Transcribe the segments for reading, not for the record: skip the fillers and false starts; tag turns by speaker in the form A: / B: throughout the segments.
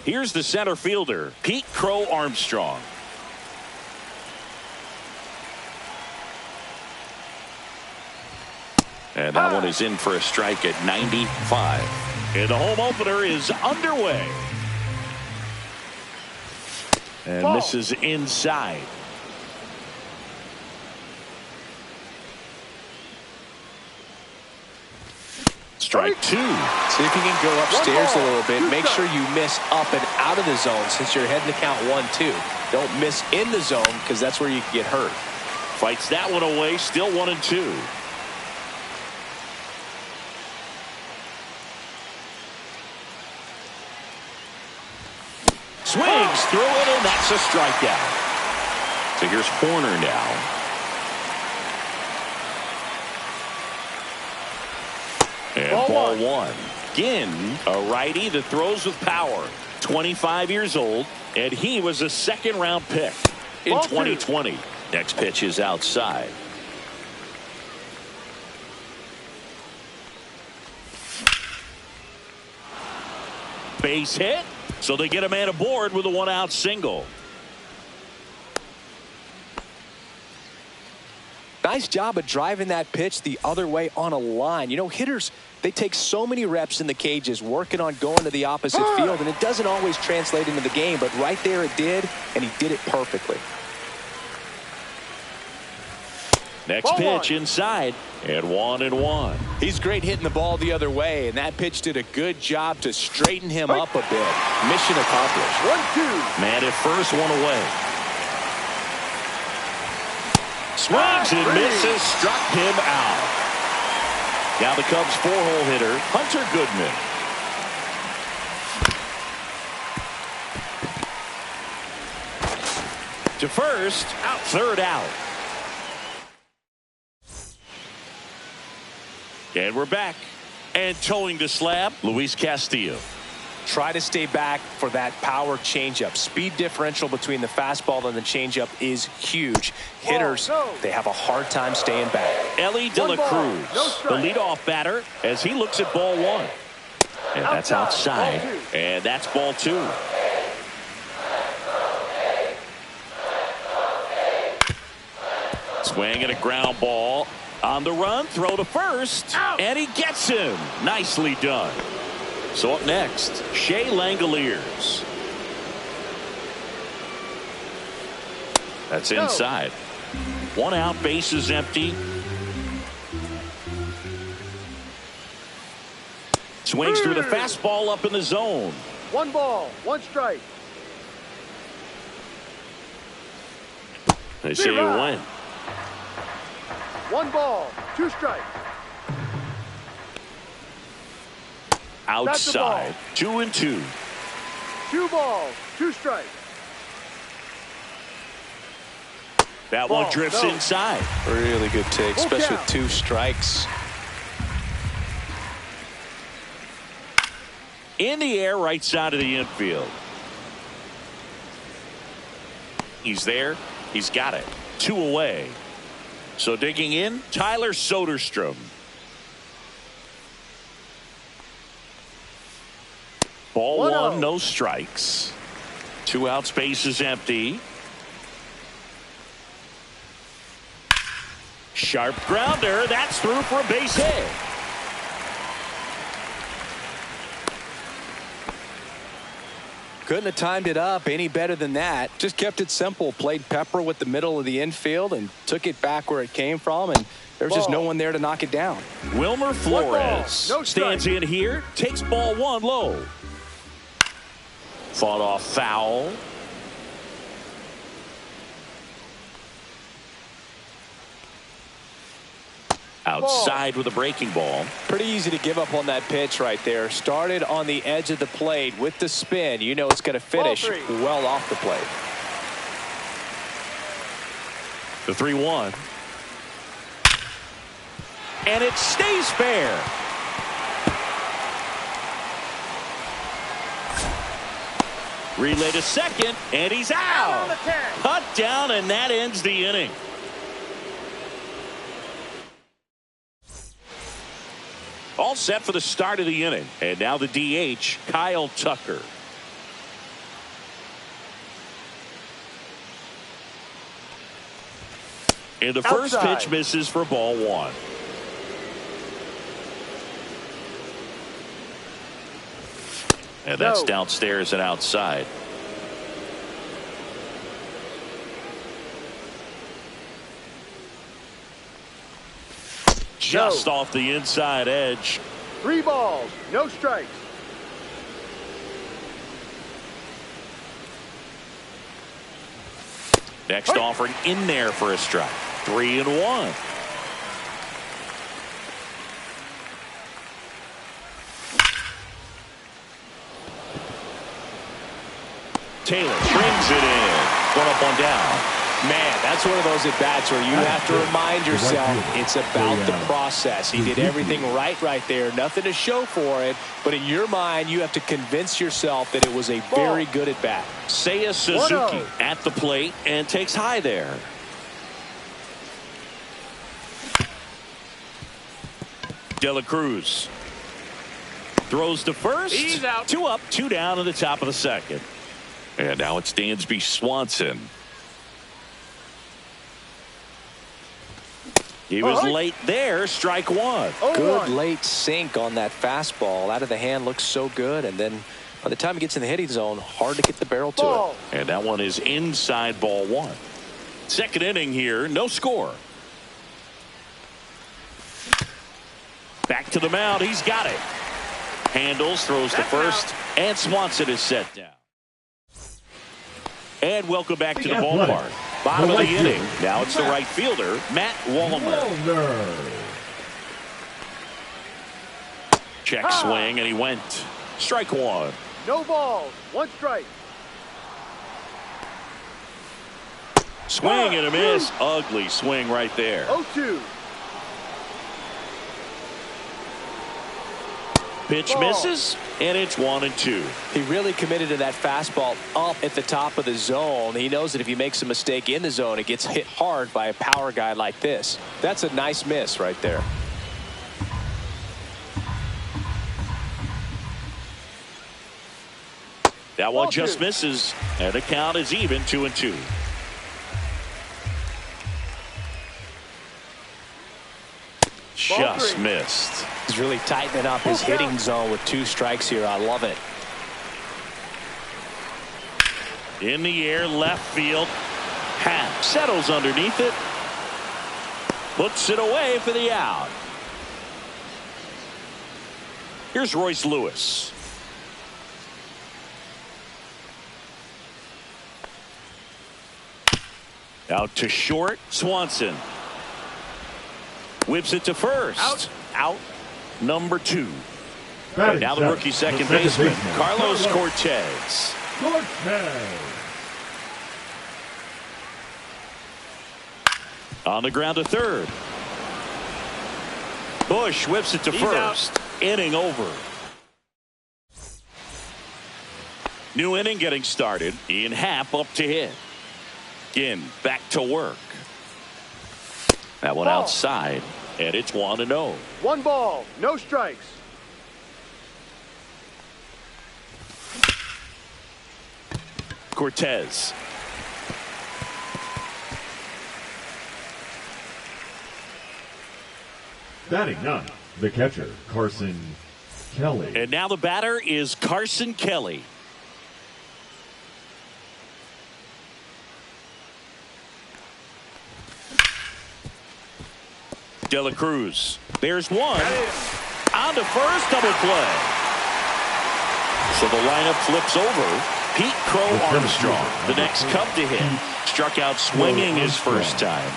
A: Here's the center fielder, Pete Crow Armstrong. And that one is in for a strike at 95. And the home opener is underway. And this is inside. Strike two.
B: See if you can go upstairs a little bit. Make sure you miss up and out of the zone since you're heading to count 1-2. Don't miss in the zone because that's where you can get hurt.
A: Fights that one away. Still 1-2. Swings through it, and that's a strikeout. So here's Horner now. And ball one. Ginn, a righty that throws with power. 25 years old, and he was a second-round pick in 2020. Next pitch is outside. Base hit, so they get a man aboard with a one-out single.
B: Nice job of driving that pitch the other way on a line. You know, hitters, they take so many reps in the cages working on going to the opposite field, and it doesn't always translate into the game, but right there it did, and he did it perfectly.
A: Next pitch inside, and 1-1.
B: He's great hitting the ball the other way, and that pitch did a good job to straighten him up a bit. Mission accomplished.
A: 1-2. Man at first, one away. Swings and misses, struck him out. Now the Cubs' four-hole hitter, Hunter Goodman. To first, out, third out. And we're back. And towing the slab, Luis Castillo.
B: Try to stay back for that power changeup. Speed differential between the fastball and the changeup is huge. Hitters, they have a hard time staying back.
A: Ellie De La Cruz, the leadoff batter, as he looks at ball one. And that's outside. And that's ball two. Swing and a ground ball. On the run, throw to first. And he gets him. Nicely done. So up next, Shea Langoliers. That's inside. One out, base is empty. Swings through the fastball up in the zone.
C: 1 ball, 1 strike.
A: They say you win.
C: 1 ball, 2 strikes.
A: Outside, 2-2.
C: 2 balls, 2 strikes.
A: That one drifts inside.
B: Really good take, especially with 2 strikes.
A: In the air, right side of the infield. He's there. He's got it. 2 away. So digging in, Tyler Soderstrom. Ball 1, no strikes. 2 outs, base is empty. Sharp grounder. That's through for a base hit.
B: Couldn't have timed it up any better than that. Just kept it simple. Played pepper with the middle of the infield and took it back where it came from, and there's just no one there to knock it down.
A: Wilmer Flores stands in here, takes ball 1 low. Fought off foul. Outside with a breaking ball.
B: Pretty easy to give up on that pitch right there. Started on the edge of the plate with the spin. You know it's going to finish well off the plate.
A: The 3-1. And it stays fair. Relay to second, and he's out. Cut down, and that ends the inning. All set for the start of the inning. And now the DH, Kyle Tucker. And the first pitch misses for ball one. And that's downstairs and outside. Just off the inside edge.
C: 3 balls, no strikes.
A: Next offering in there for a strike. 3-1. Taylor brings it in. One up, one down.
B: Man, that's one of those at-bats where you have to remind yourself it's about the process. He did everything right there. Nothing to show for it. But in your mind, you have to convince yourself that it was a very good at-bat.
A: Seiya Suzuki at the plate and takes high there. De La Cruz throws to first.
D: He's out.
A: 2 up, 2 down in the top of the second. And now it's Dansby Swanson. He was late there. Strike one.
B: Good late sink on that fastball. Out of the hand, looks so good. And then by the time he gets in the hitting zone, hard to get the barrel to it.
A: And that one is inside ball one. Second inning here. No score. Back to the mound. He's got it. Handles, throws to first. And Swanson is set down. And welcome back to the ballpark. Bottom of the inning. Now it's the right fielder, Matt Wallner. Check swing, and he went. Strike one.
C: No balls, 1 strike.
A: Swing and a miss. Ugly swing right there.
C: 0-2.
A: Pitch misses, and it's 1-2.
B: He really committed to that fastball up at the top of the zone. He knows that if he makes a mistake in the zone, it gets hit hard by a power guy like this. That's a nice miss right there.
A: That one just misses, and the count is even, 2-2. Just missed.
B: He's really tightening up his hitting zone with 2 strikes here. I love it.
A: In the air, left field. Happ settles underneath it. Puts it away for the out. Here's Royce Lewis. Out to short. Swanson whips it to first. Out. Number 2. And now the rookie second baseman, Carlos Cortez. On the ground to third. Bush whips it to first. Inning over. New inning getting started. Ian Happ up to hit. Again, back to work. That one outside, and it's 1-0.
C: 1 ball, no strikes.
A: Cortez.
E: Batting 9, the catcher, Carson Kelly.
A: And now the batter is Carson Kelly. De La Cruz. There's one. On to first, double play. So the lineup flips over. Pete Crow Armstrong, the next Cub to hit. Struck out swinging his first time.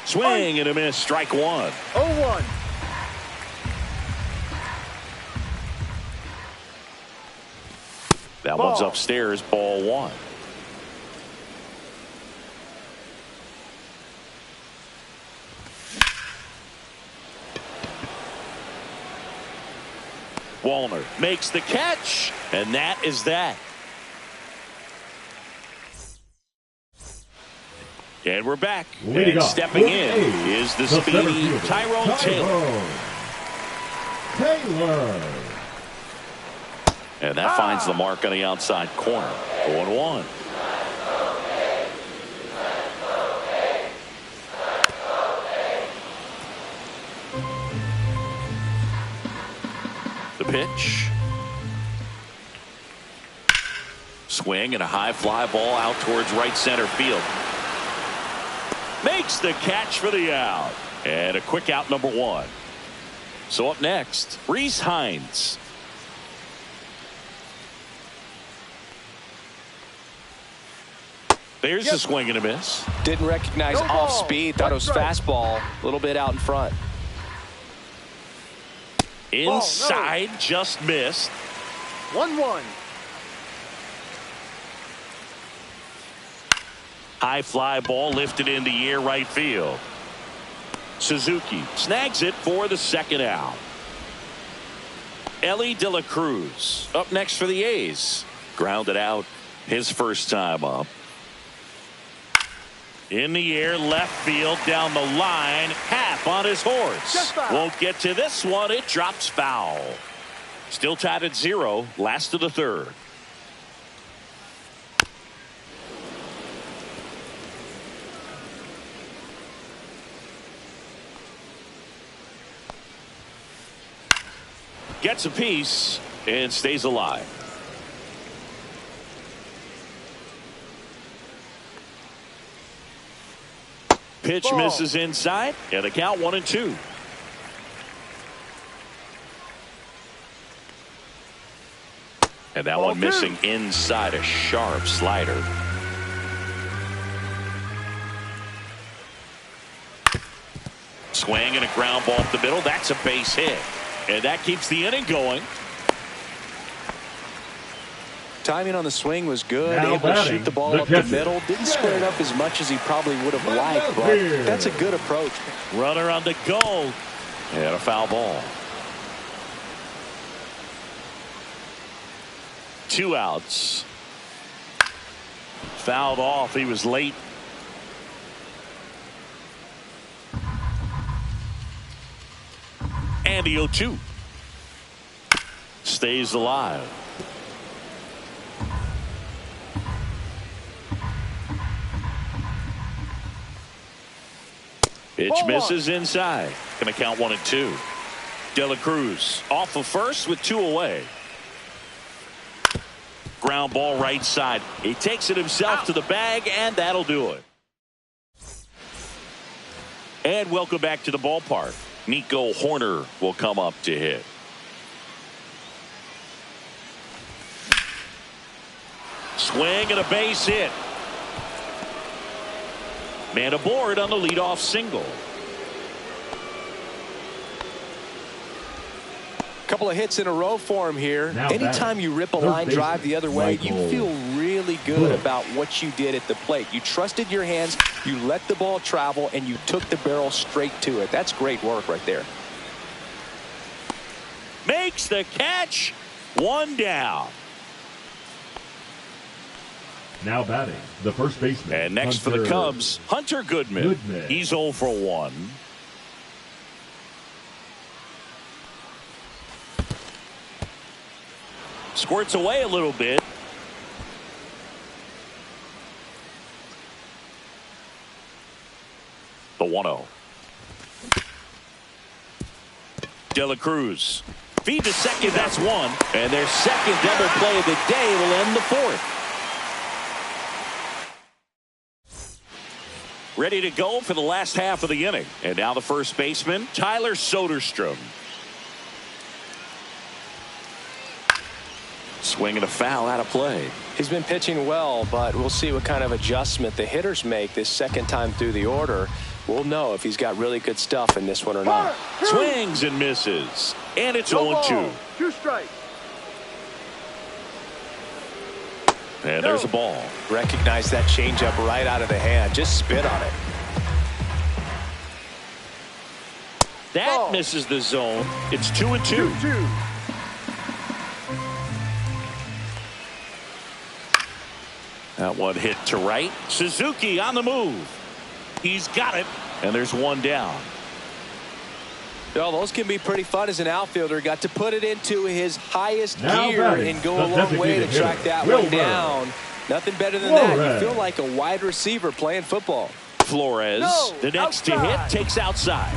A: Swing and a miss. Strike one.
C: 0-1.
A: That one's upstairs. Ball one. Wallner makes the catch, and that is that. And we're back. And stepping in is the speedy Tyrone Taylor. And that finds the mark on the outside corner. 0-1. The pitch. Swing and a high fly ball out towards right center field. Makes the catch for the out. And a quick out, number 1. So up next, Rhys Hines. There's a swing and a miss.
B: Didn't recognize off speed. Thought it was fastball. A little bit out in front.
A: Inside, just missed.
C: 1-1.
A: High fly ball lifted in the air right field. Suzuki snags it for the second out. Elly De La Cruz up next for the A's. Grounded out his first time up. In the air, left field, down the line, half on his horse. Won't get to this one. It drops foul. Still tied at 0, last of the third. Gets a piece and stays alive. Pitch misses inside, and the count 1-2. And that one missing inside, a sharp slider. Swing and a ground ball up the middle. That's a base hit. And that keeps the inning going.
B: Timing on the swing was good. Able to shoot the ball up the middle. Didn't square it up as much as he probably would have liked, but that's a good approach.
A: Runner on the go. And a foul ball. 2 outs. Fouled off. He was late. And the 0-2. Stays alive. Pitch misses inside. Going to count 1-2. De La Cruz off of first with 2 away. Ground ball right side. He takes it himself to the bag, and that'll do it. And welcome back to the ballpark. Nico Hoerner will come up to hit. Swing and a base hit. Man aboard on the leadoff single.
B: Couple of hits in a row for him here. Anytime you rip a line drive the other way, you feel really good about what you did at the plate. You trusted your hands, you let the ball travel, and you took the barrel straight to it. That's great work right there.
A: Makes the catch. 1 down.
E: Now batting, the first baseman.
A: And next for the Cubs, Hunter Goodman. He's 0 for 1. Squirts away a little bit. The 1-0. De La Cruz. Feed to second, that's 1. And their second double play of the day will end the 4th. Ready to go for the last half of the inning. And now the first baseman, Tyler Soderstrom. Swinging a foul out of play.
B: He's been pitching well, but we'll see what kind of adjustment the hitters make this second time through the order. We'll know if he's got really good stuff in this one or not.
A: Swings and misses. And it's 0-2.
C: 2 strikes.
A: And there's a ball.
B: Recognize that changeup right out of the hand. Just spit on it.
A: That misses the zone. It's 2-2.
C: 2-2.
A: That one hit to right. Suzuki on the move. He's got it. And there's 1 down.
B: Well, those can be pretty fun as an outfielder. Got to put it into his highest
E: Now
B: gear
E: batting,
B: and go
E: the
B: a long way to
E: designated
B: track
E: hitter,
B: that
E: Wilbur.
B: one down. Nothing better than that.
E: Flores.
B: You feel like a wide receiver playing football.
A: Flores,
C: No,
A: the next to
C: outside.
A: hit, takes outside.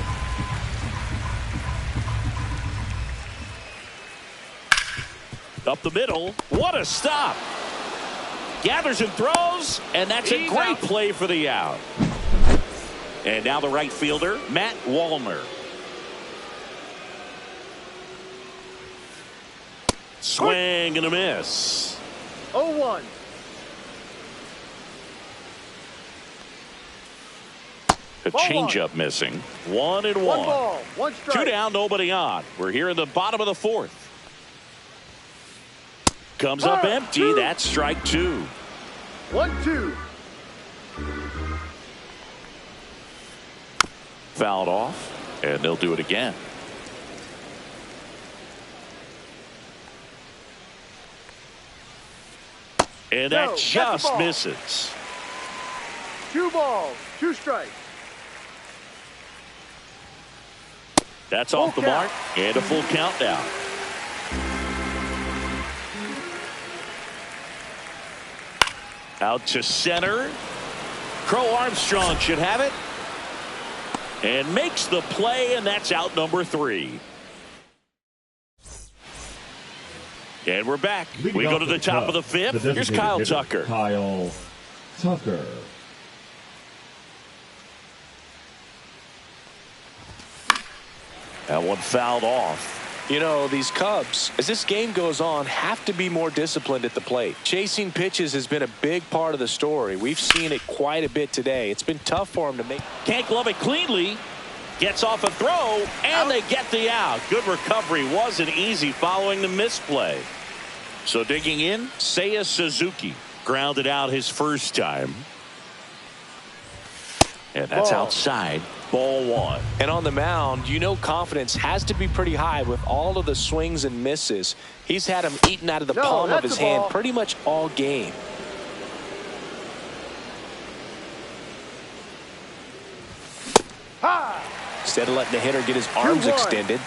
A: Up the middle. What a stop. Gathers and throws, and that's a
C: He's
A: great
C: out.
A: play for the out. And now the right fielder, Matt Wallner. Swing and a miss.
C: 0-1.
A: A
C: Ball
A: changeup missing. 1-1.
C: One ball, one strike.
A: Two down, nobody on. We're here in the bottom of the fourth. Comes up empty.
C: Two.
A: That's strike two.
C: 1-2.
A: Fouled off, and they'll do it again. And that
C: No, that's the
A: just
C: ball.
A: misses.
C: 2 balls, 2 strikes.
A: That's
C: Full
A: off the
C: count.
A: mark, and a full countdown. Out to center. Crow Armstrong should have it. And makes the play, and that's out number 3. And we're back.
E: Leading
A: We go
E: off
A: to the top of the fifth. Here's
E: designated
A: Kyle
E: hitter,
A: Tucker.
E: Kyle Tucker.
A: That one fouled off.
B: You know, these Cubs, as this game goes on, have to be more disciplined at the plate. Chasing pitches has been a big part of the story. We've seen it quite a bit today. It's been tough for him to make.
A: Can't glove it cleanly. Gets off a throw, and they get the out. Good recovery. Wasn't easy following the misplay. So digging in, Seiya Suzuki grounded out his first time. And that's
C: Ball.
A: outside. Ball 1.
B: And on the mound, you know confidence has to be pretty high with all of the swings and misses. He's had them eaten out of the
C: No,
B: palm of
C: that's
B: his
C: a
B: hand
C: ball.
B: pretty much all game.
C: High.
B: Instead of letting the hitter get his arms
C: 2-1.
B: extended,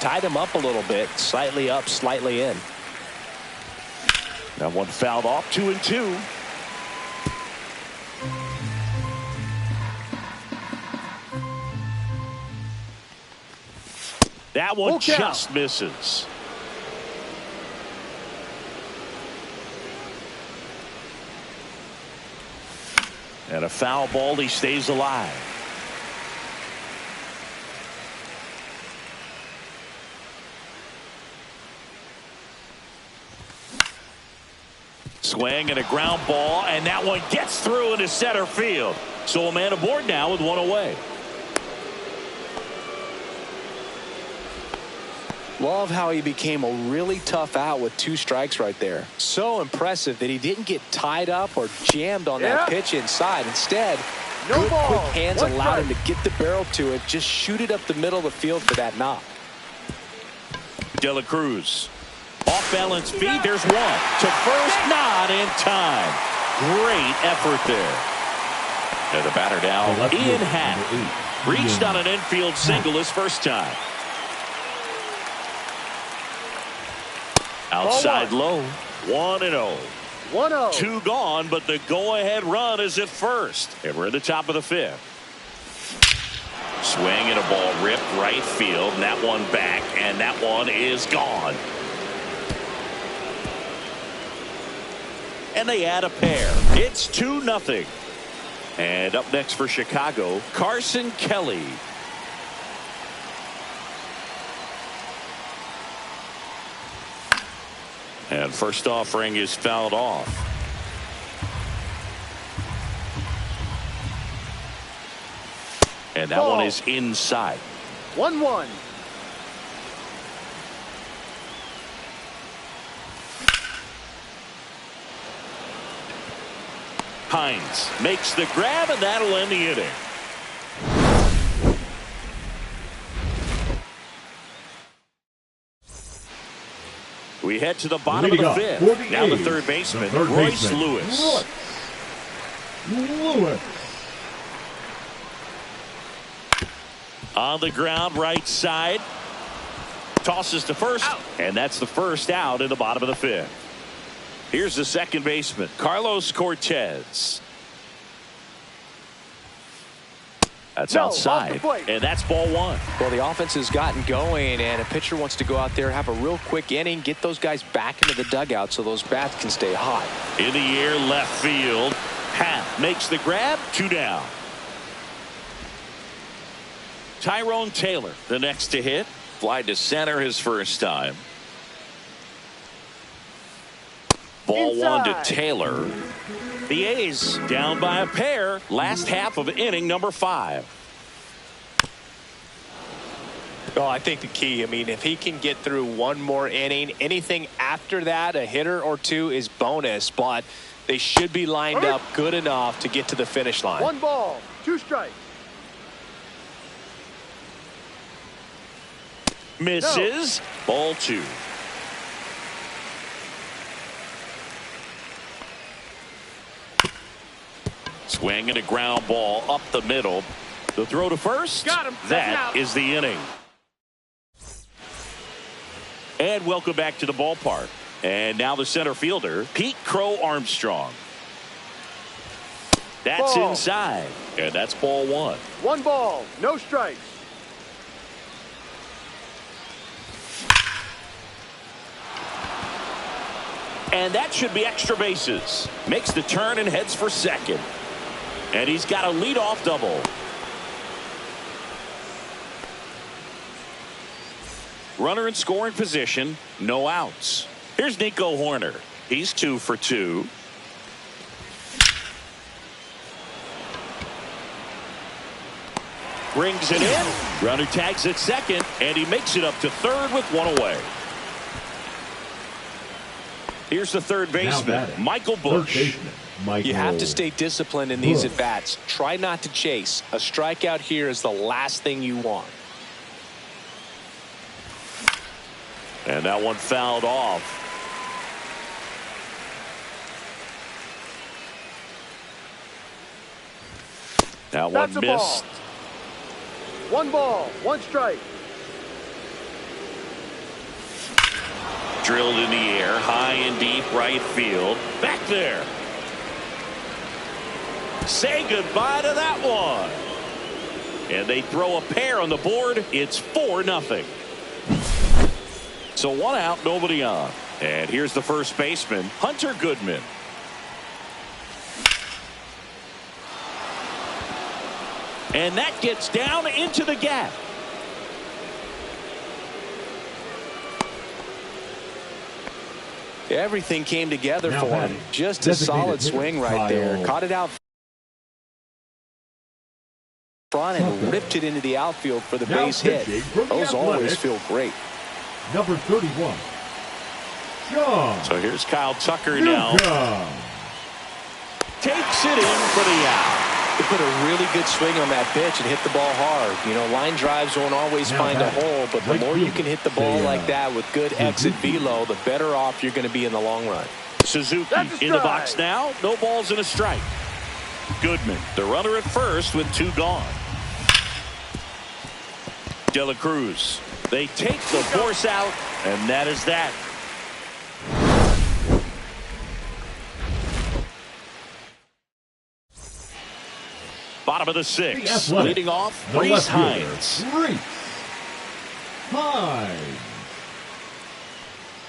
B: tied him up a little bit, slightly up, slightly in.
A: That one fouled off. 2-2. That one
C: Full count.
A: just misses. And a foul ball. He stays alive. Swing and a ground ball, and that one gets through into center field. So a man aboard now with one away.
B: Love how he became a really tough out with 2 strikes right there. So impressive that he didn't get tied up or jammed on that pitch inside. Instead,
C: No
B: good
C: ball.
B: quick hands
C: One
B: allowed him
C: strike.
B: to get the barrel to it, just shoot it up the middle of the field for that knock.
A: De La Cruz. Off balance feed. There's one. To first, not in time. Great effort there. And the batter now,
E: The left
A: Ian
E: fielder,
A: Happ.
E: number 8,
A: Reached
E: Ian
A: on an infield single his first time. Outside low. 1-0.
C: 1-0.
A: 2 gone, but the go-ahead run is at first. And we're at the top of the fifth. Swing and a ball ripped right field, and that one back, and that one is gone. And they add a pair. It's 2-0. And up next for Chicago, Carson Kelly. And first offering is fouled off. And that
C: Ball.
A: one is inside.
C: 1-1.
A: Hines makes the grab, and that'll end the inning. We head to the bottom of
E: Leading
A: the
E: up
A: fifth.
E: for the
A: Now the
E: A's,
A: third baseman,
E: the third
A: Royce
E: baseman,
A: Lewis. On the ground, right side. Tosses to first, and that's the first out in the bottom of the fifth. Here's the second baseman, Carlos Cortez. That's outside, and that's ball one.
B: Well, the offense has gotten going, and a pitcher wants to go out there, have a real quick inning, get those guys back into the dugout so those bats can stay hot.
A: In the air, left field. Happ makes the grab, 2 down. Tyrone Taylor, the next to hit. Fly to center his first time. Ball
C: Inside.
A: 1 to Taylor. The A's down by a pair. Last half of inning number 5.
B: Oh, I think the key, I mean, if he can get through one more inning, anything after that, a hitter or two is bonus, but they should be lined up good enough to get to the finish line.
C: 1 ball, 2 strikes.
A: Misses. No. Ball 2. Swing and a ground ball up the middle. The throw to first.
C: Got him.
A: That is the inning. And welcome back to the ballpark. And now the center fielder, Pete Crow Armstrong. That's
C: ball.
A: Inside. And that's ball 1.
C: 1 ball, no strikes.
A: And that should be extra bases. Makes the turn and heads for second. And he's got a leadoff double. Runner in scoring position, no outs. Here's Nico Hoerner. He's 2 for 2. Brings it in. Runner tags at second, and he makes it up to third with 1 away. Here's the third baseman, Michael Busch.
B: You have to stay disciplined in these at-bats. Try not to chase. A strikeout here is the last thing you want.
A: And that one fouled off. That one missed.
C: 1 ball, 1 strike.
A: Drilled in the air, high and deep right field. Back there. Say goodbye to that one. And they throw a pair on the board. It's 4-0. So 1 out, nobody on. And here's the first baseman, Hunter Goodman. And that gets down into the gap.
B: Everything came together for him. Just a solid swing right there. Caught it out front and ripped it into the outfield for the base hit. Those always feel great.
E: Number 31, John.
A: So here's Kyle Tucker now. Takes it in for the out.
B: He put a really good swing on that pitch and hit the ball hard. You know, line drives won't always find a hole, but the more you can hit the ball like that with good exit velo, the better off you're going to be in the long run.
A: Suzuki in the box now. No balls and a strike. Goodman, the runner at first with 2 gone. De La Cruz. They take the force out, and that is that. Bottom of the 6th. Leading off, Reese Hines.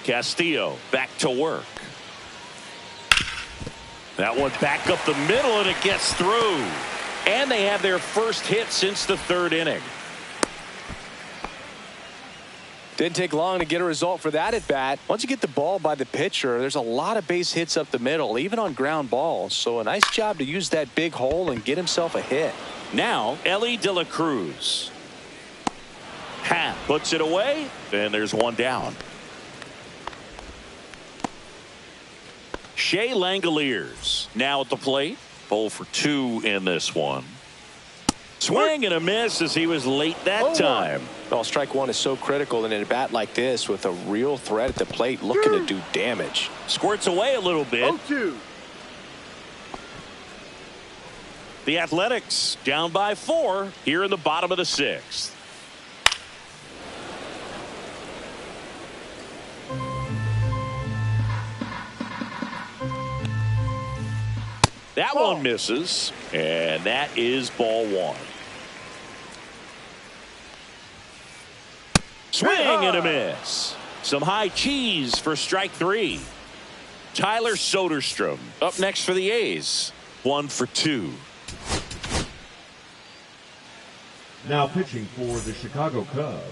A: Castillo back to work. That one back up the middle, and it gets through. And they have their first hit since the 3rd inning.
B: Didn't take long to get a result for that at bat. Once you get the ball by the pitcher, there's a lot of base hits up the middle, even on ground balls. So a nice job to use that big hole and get himself a hit.
A: Now, Elly De La Cruz. Happ puts it away, and there's 1 down. Shea Langoliers now at the plate. 0 for 2 in this one. Swing and a miss as he was late that time.
B: Well, strike 1 is so critical in a bat like this with a real threat at the plate looking to do damage.
A: Squirts away a little bit.
C: 0-2.
A: The Athletics down by 4 here in the bottom of the 6th. That one misses, and that is ball one. Swing and a miss. Some high cheese for strike three. Tyler Soderstrom up next for the A's. 1 for 2.
E: Now pitching for the Chicago Cubs,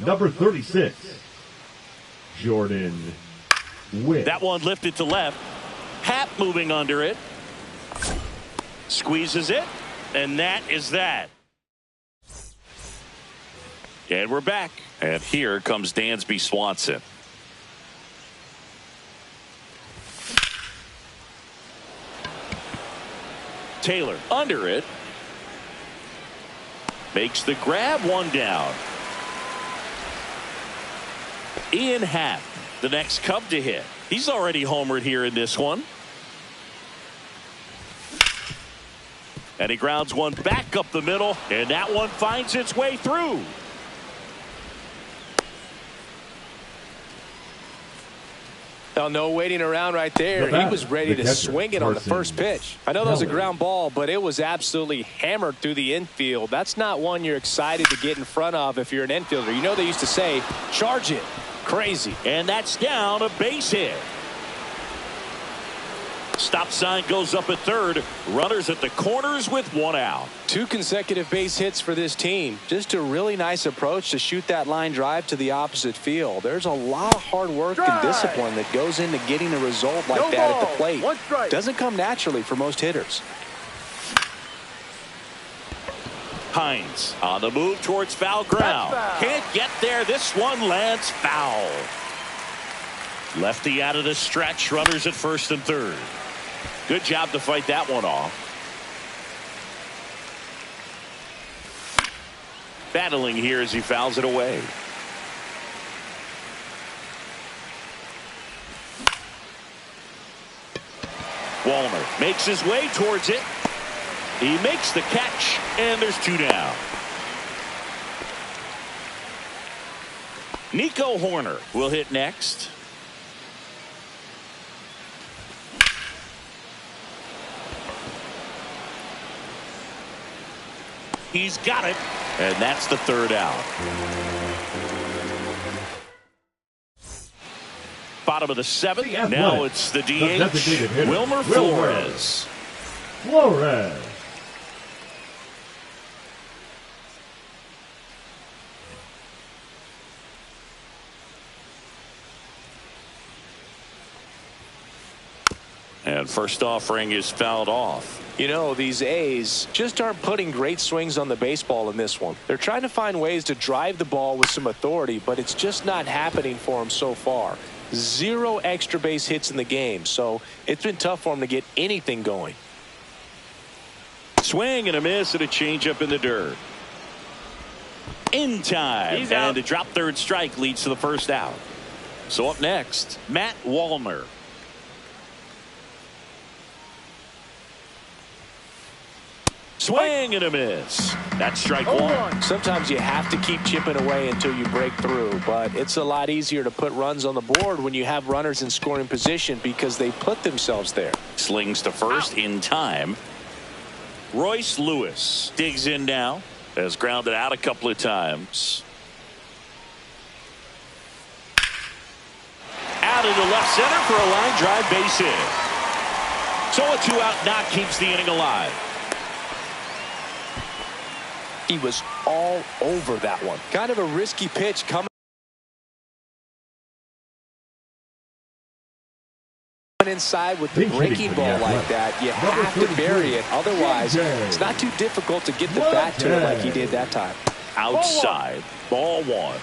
E: number 36, Jordan Witt.
A: That one lifted to left. Happ moving under it. Squeezes it. And that is that. And we're back. And here comes Dansby Swanson. Taylor under it. Makes the grab, one down. Ian Happ, the next Cub to hit. He's already homered here in this one. And he grounds one back up the middle, and that one finds its way through.
B: Oh, no waiting around right there. He was ready to swing it on the first pitch. I know that was a ground ball, but it was absolutely hammered through the infield. That's not one you're excited to get in front of if you're an infielder. You know they used to say, charge it. Crazy.
A: And that's down, a base hit. Stop sign goes up at third. Runners at the corners with one out.
B: 2 consecutive base hits for this team. Just a really nice approach to shoot that line drive to the opposite field. There's a lot of hard work and discipline that goes into getting a result like that at the plate. Doesn't come naturally for most hitters.
A: Hines on the move towards foul ground. Can't get there. This one lands foul. Lefty out of the stretch. Runners at first and third. Good job to fight that one off. Battling here as he fouls it away. Wallner makes his way towards it. He makes the catch, and there's 2 down. Nico Hoerner will hit next. He's got it, and that's the 3rd out. Bottom of the 7th. Now it's the DH, Wilmer Flores. And first offering is fouled off.
B: You know, these A's just aren't putting great swings on the baseball in this one. They're trying to find ways to drive the ball with some authority, but it's just not happening for them so far. 0 extra base hits in the game, so it's been tough for them to get anything going.
A: Swing and a miss and a changeup in the dirt. In time. And a drop third strike leads to the first out. So up next, Matt Wallner. Swing and a miss. That's strike 1.
B: Sometimes you have to keep chipping away until you break through, but it's a lot easier to put runs on the board when you have runners in scoring position because they put themselves there.
A: Slings to first in time. Royce Lewis digs in now. Has grounded out a couple of times. Out into left center for a line drive base hit. So a 2-out knock keeps the inning alive.
B: He was all over that one. Kind of a risky pitch coming inside with the breaking ball like that. You have to bury it. Otherwise, it's not too difficult to get the bat to it like he did that time.
A: Outside, ball 1.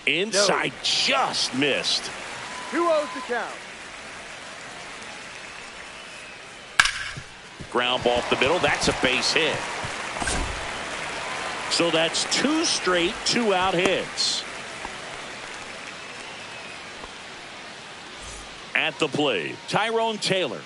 A: Inside, just missed.
C: 2-0 to count.
A: Ground ball off the middle. That's a base hit. So that's 2 straight 2-out hits. At the plate, Tyrone Taylor.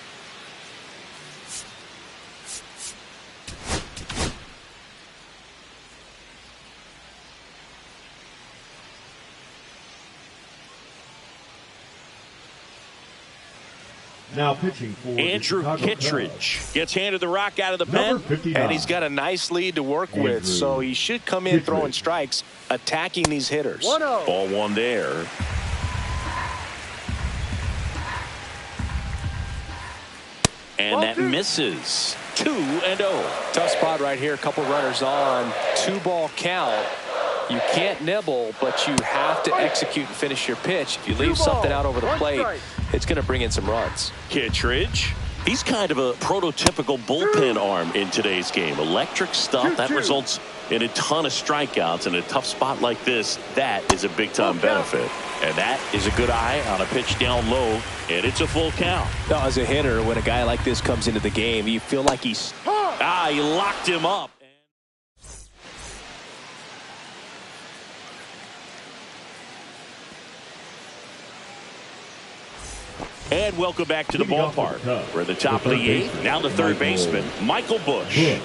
E: Now pitching for
A: Andrew
E: the Chicago
A: Kittredge gets handed the rock out of the
E: Number
A: pen.
E: 59.
B: And he's got a nice lead to work with,
E: Andrew
B: so he should come in throwing
E: Kittredge.
B: strikes, attacking these hitters.
C: 1-0.
A: Ball one there. And that misses. 2-0.
B: Tough spot right here. A couple runners on. 2-ball count. You can't nibble, but you have to execute and finish your pitch. If you leave
C: 2
B: something
C: balls,
B: out over the
C: 1
B: plate,
C: strike.
B: it's going to bring in some runs.
A: Kittredge. He's kind of a prototypical bullpen arm in today's game. Electric stuff that
C: 2-2.
A: results in a ton of strikeouts. In a tough spot like this, that is a big-time benefit. And that is a good eye on a pitch down low, and it's a full count.
B: Now, as a hitter, when a guy like this comes into the game, you feel like he's...
A: He locked him up. And welcome back to the
E: Leading off
A: ballpark.
E: with the Cubs,
A: We're at the top
E: the
A: of
E: third
A: the eighth.
E: baseman,
A: Now the third
E: Michael
A: baseman, Michael Busch.
E: Busch.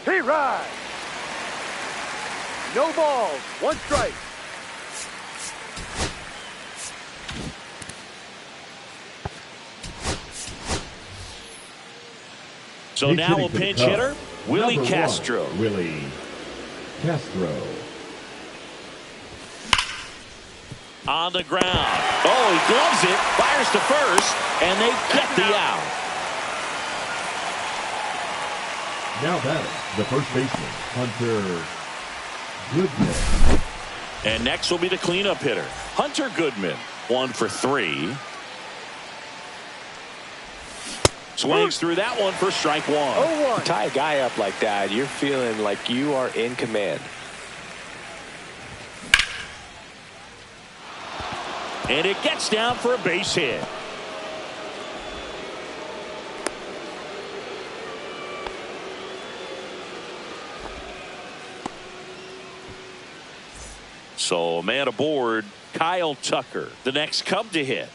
C: He rides. No balls. 1 strike.
A: So
E: He's
A: now
E: hitting
A: a
E: for the
A: pinch
E: Cubs.
A: hitter, Willie
E: Number 1,
A: Castro.
E: Willie Castro.
A: On the ground. Oh, he gloves it, fires to first, and they get the out.
E: Now batting, the first baseman, Hunter Goodman.
A: And next will be the cleanup hitter, Hunter Goodman. 1 for 3. Swings through that one for strike 1.
C: 0-1.
B: Tie a guy up like that, you're feeling like you are in command.
A: And it gets down for a base hit. So a man aboard, Kyle Tucker, the next Cub to hit.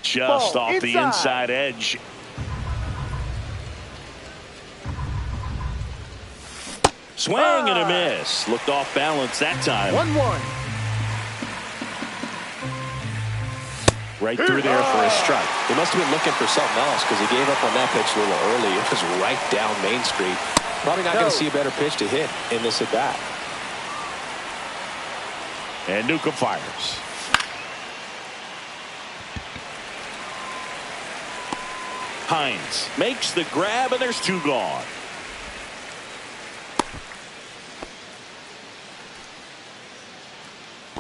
A: Just
C: Ball
A: off the inside edge. Swing and a miss. Looked off balance that time.
C: 1-1.
A: Right through there for a strike.
B: He must have been looking for something else because he gave up on that pitch a little early. It was right down Main Street. Probably not going to see a better pitch to hit in this at bat.
A: And Newcomb fires. Hines makes the grab, and there's 2 gone.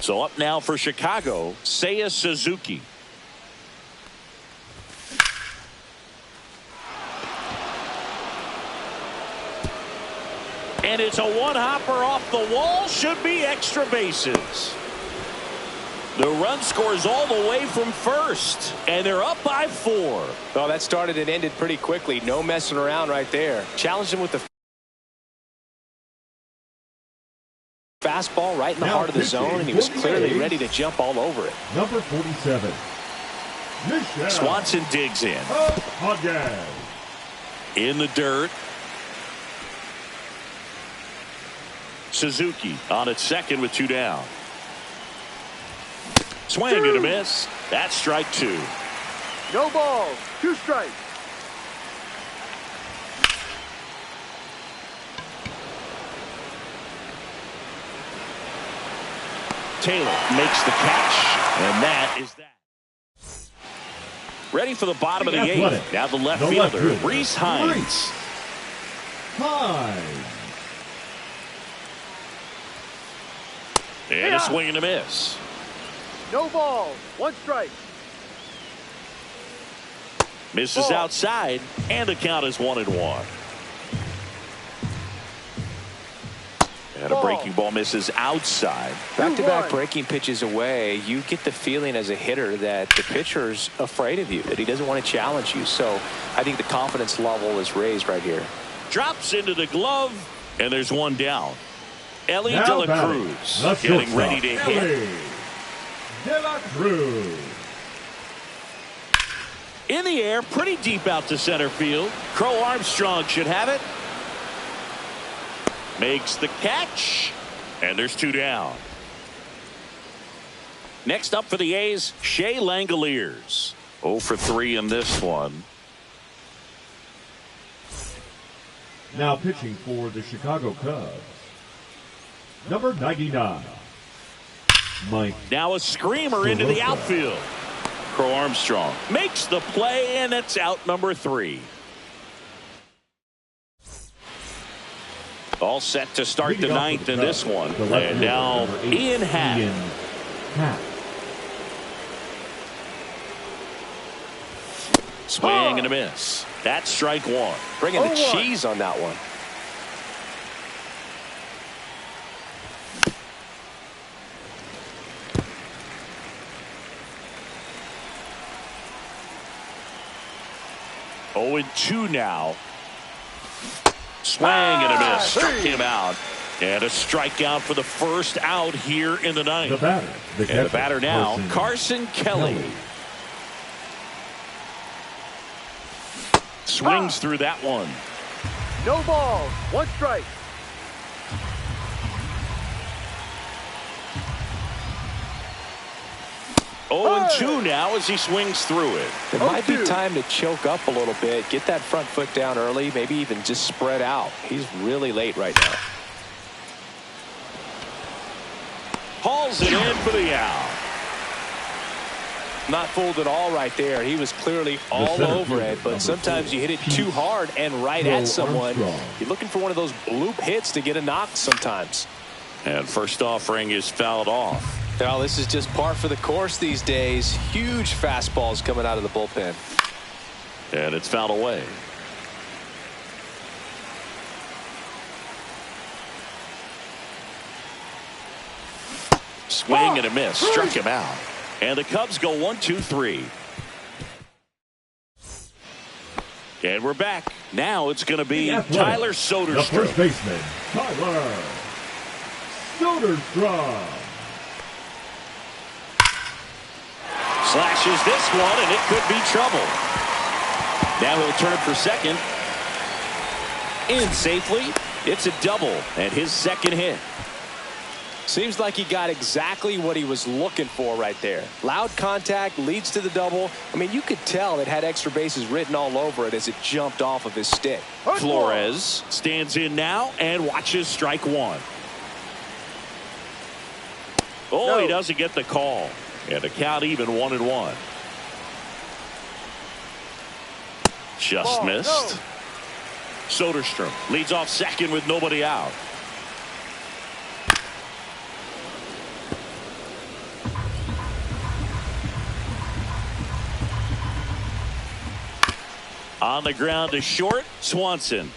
A: So up now for Chicago, Seiya Suzuki. And it's a one-hopper off the wall. Should be extra bases. The run scores all the way from first, and they're up by 4.
B: Oh, that started and ended pretty quickly. No messing around right there. Challenged him with the fastball right in the
E: Now
B: heart of the
E: pitching
B: zone, and he was
E: for the
B: clearly
E: A's.
B: ready to jump all over it.
E: Number 47, Michelle
A: Swanson digs in.
E: Hodges.
A: In the dirt. Suzuki on at second with 2 down. Swing and a miss. That's strike 2.
C: No balls. 2 strikes.
A: Taylor makes the catch, and that is that. Ready for the bottom of the
E: Athletic.
A: 8th. Now the left
E: The left
A: fielder,
E: fielder,
A: Reese Hines.
E: Reese. Hines.
A: And a swing and a miss.
C: No balls. 1 strike.
A: Misses
C: Ball.
A: outside, and the count is 1-1. And a
C: Ball.
A: breaking ball misses outside.
B: Back-to-back
C: 2-1.
B: breaking pitches away, you get the feeling as a hitter that the pitcher's afraid of you, that he doesn't want to challenge you. So I think the confidence level is raised right here.
A: Drops into the glove, and there's 1 down. Ellie
E: Now
A: De La
E: batting,
A: Cruz
E: the
A: getting
E: shortstop,
A: ready to hit.
E: Ellie De La Cruz.
A: In the air, pretty deep out to center field. Crow Armstrong should have it. Makes the catch, and there's 2 down. Next up for the A's, Shea Langoliers. 0 for 3 in this one.
E: Now pitching for the Chicago Cubs, number 99, Mike.
A: Now a screamer into the outfield. Crow Armstrong makes the play, and it's out number 3. All set to start the ninth in this one. And now Ian Happ. Swing and a miss. That's strike 1.
B: Bringing the cheese on that one.
A: Oh, and 2 now. Swing and a miss. Struck him out. And a strikeout for the first out here in the ninth.
E: The
A: batter now, Carson Kelly. Swings through that one.
C: No balls. 1 strike.
A: Oh, and 2 now as he swings through it.
B: It might be time to choke up a little bit. Get that front foot down early. Maybe even just spread out. He's really late right now.
A: Hauls it in for the out.
B: Not fooled at all right there. He was clearly all over it, but sometimes you hit it too hard and right at someone. You're looking for one of those bloop hits to get a knock sometimes.
A: And first offering is fouled off.
B: Well, this is just par for the course these days. Huge fastballs coming out of the bullpen.
A: And it's fouled away. Swing and a miss. Struck him out. And the Cubs go 1-2-3. And we're back. Now it's going to be Tyler Soderstrom.
E: The first baseman, Tyler Soderstrom.
A: Slashes this one, and it could be trouble. Now he'll turn for second. In safely. It's a double and his second hit.
B: Seems like he got exactly what he was looking for right there. Loud contact leads to the double. I mean, you could tell it had extra bases written all over it as it jumped off of his stick.
A: Flores stands in now and watches strike 1. Oh, he doesn't get the call. And the count even 1-1. Just missed. Soderstrom leads off second with nobody out. On the ground to short, Swanson.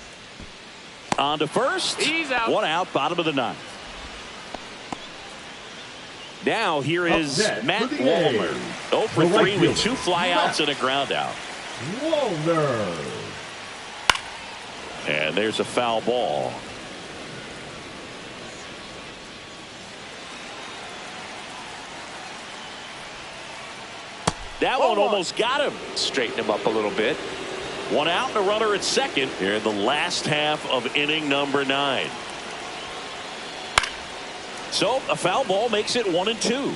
A: On to first.
C: He's out.
A: 1 out, bottom of the 9th. Now here is Matt Wallner. 0 for 3 with 2 flyouts and a ground out.
E: Wallner.
A: And there's a foul ball. That one almost got him.
B: Straighten him up a little bit.
A: 1 out and a runner at second here in the last half of inning number 9. So a foul ball makes it 1-2.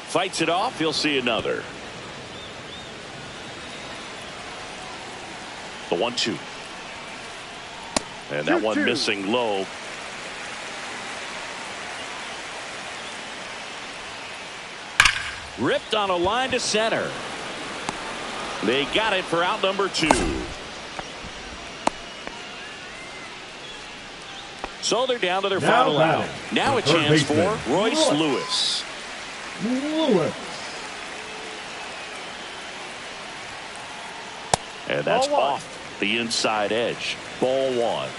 A: Fights it off. He'll see another. The 1-2. And that one missing low. Ripped on a line to center. They got it for out number 2. So they're down to their final out. Now a chance for Royce Lewis. And that's off the inside edge. Ball 1.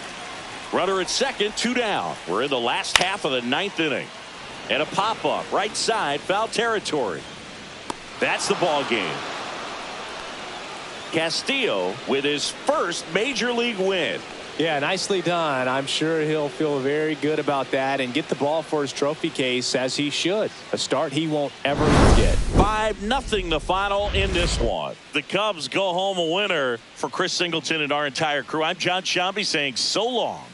A: Runner at second, 2 down. We're in the last half of the 9th inning. And a pop-up right side, foul territory. That's the ball game. Castillo with his first major league win.
B: Yeah, nicely done. I'm sure he'll feel very good about that and get the ball for his trophy case, as he should. A start he won't ever forget.
A: 5-0 the final in this one. The Cubs go home a winner. For Chris Singleton and our entire crew, I'm John Sciambi saying so long.